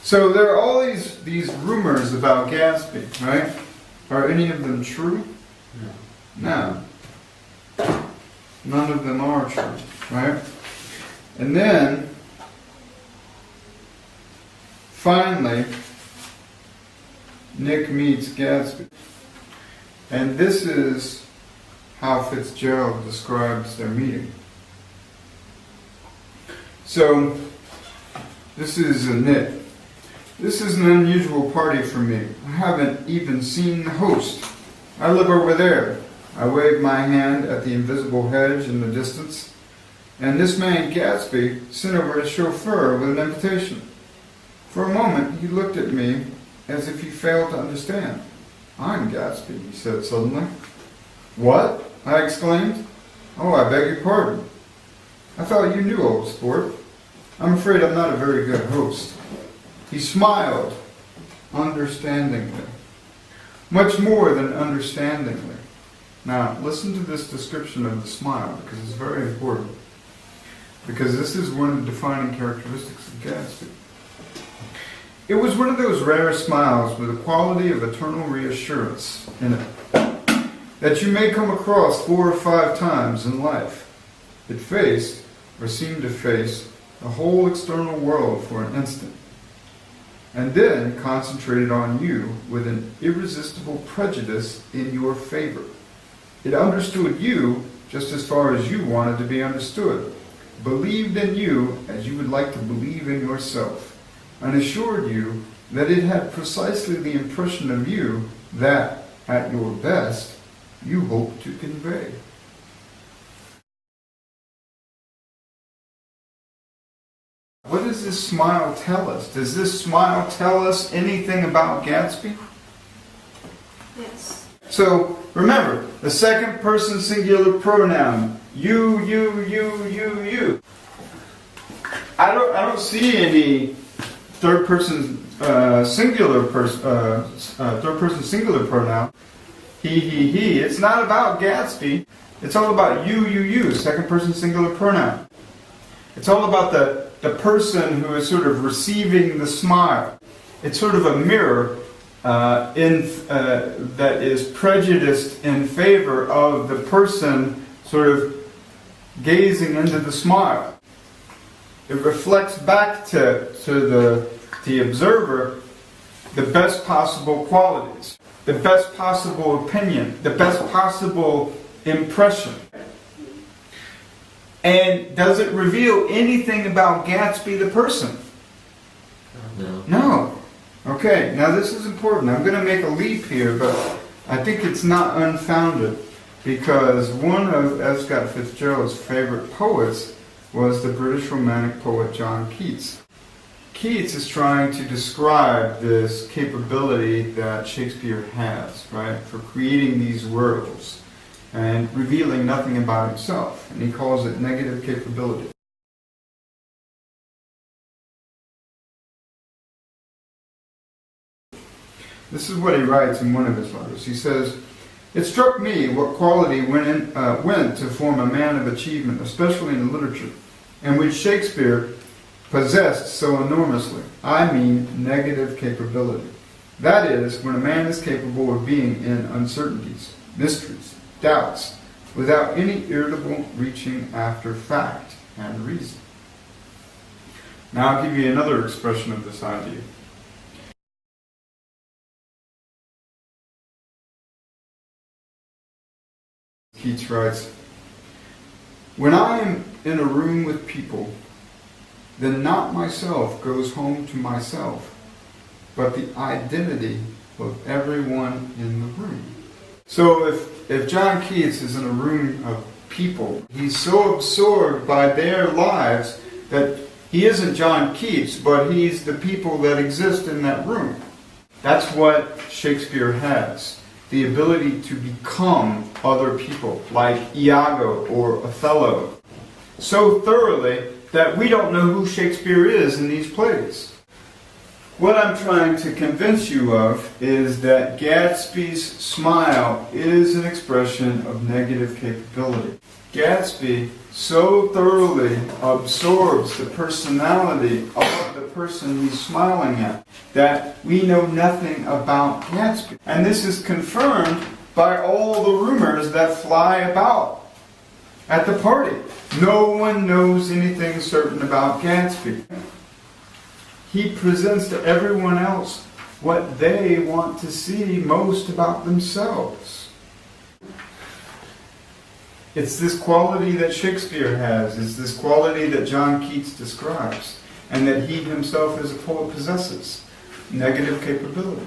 So there are all these rumors about Gatsby, right? Are any of them true? No. None of them are true, right? And then, finally, Nick meets Gatsby. And this is how Fitzgerald describes their meeting. So, this is Nick. This is an unusual party for me. I haven't even seen the host. I live over there. I wave my hand at the invisible hedge in the distance, and this man Gatsby sent over his chauffeur with an invitation. For a moment, he looked at me as if he failed to understand. I'm Gatsby, he said suddenly. What? I exclaimed. Oh, I beg your pardon. I thought you knew, old sport. I'm afraid I'm not a very good host. He smiled understandingly. Much more than understandingly. Now, listen to this description of the smile, because it's very important. Because this is one of the defining characteristics of Gatsby. It was one of those rare smiles with a quality of eternal reassurance in it that you may come across 4 or 5 times in life. It faced, or seemed to face, the whole external world for an instant, and then concentrated on you with an irresistible prejudice in your favor. It understood you just as far as you wanted to be understood, believed in you as you would like to believe in yourself, and assured you that it had precisely the impression of you that, at your best, you hoped to convey. What does this smile tell us? Does this smile tell us anything about Gatsby? Yes. So, remember, the second person singular pronoun, you. I don't see any third person singular pronoun. He. It's not about Gatsby. It's all about you, second person singular pronoun. It's all about the person who is sort of receiving the smile. It's sort of a mirror that is prejudiced in favor of the person sort of gazing into the smile. It reflects back to the observer the best possible qualities, the best possible opinion, the best possible impression. And does it reveal anything about Gatsby the person? No. Okay, now this is important. I'm going to make a leap here, but I think it's not unfounded, because one of F. Scott Fitzgerald's favorite poets was the British Romantic poet John Keats. Keats is trying to describe this capability that Shakespeare has, right, for creating these worlds and revealing nothing about himself, and he calls it negative capability. This is what he writes in one of his letters. He says, "It struck me what quality went to form a man of achievement, especially in literature, and which Shakespeare possessed so enormously. I mean negative capability. That is, when a man is capable of being in uncertainties, mysteries, doubts, without any irritable reaching after fact and reason." Now I'll give you another expression of this idea. Keats writes, "When I am in a room with people, then not myself goes home to myself, but the identity of everyone in the room." So if John Keats is in a room of people, he's so absorbed by their lives that he isn't John Keats, but he's the people that exist in that room. That's what Shakespeare has. The ability to become other people, like Iago or Othello, so thoroughly that we don't know who Shakespeare is in these plays. What I'm trying to convince you of is that Gatsby's smile is an expression of negative capability. Gatsby so thoroughly absorbs the personality of the person he's smiling at, that we know nothing about Gatsby. And this is confirmed by all the rumors that fly about at the party. No one knows anything certain about Gatsby. He presents to everyone else what they want to see most about themselves. It's this quality that Shakespeare has. It's this quality that John Keats describes, and that he himself as a poet possesses. Negative capability.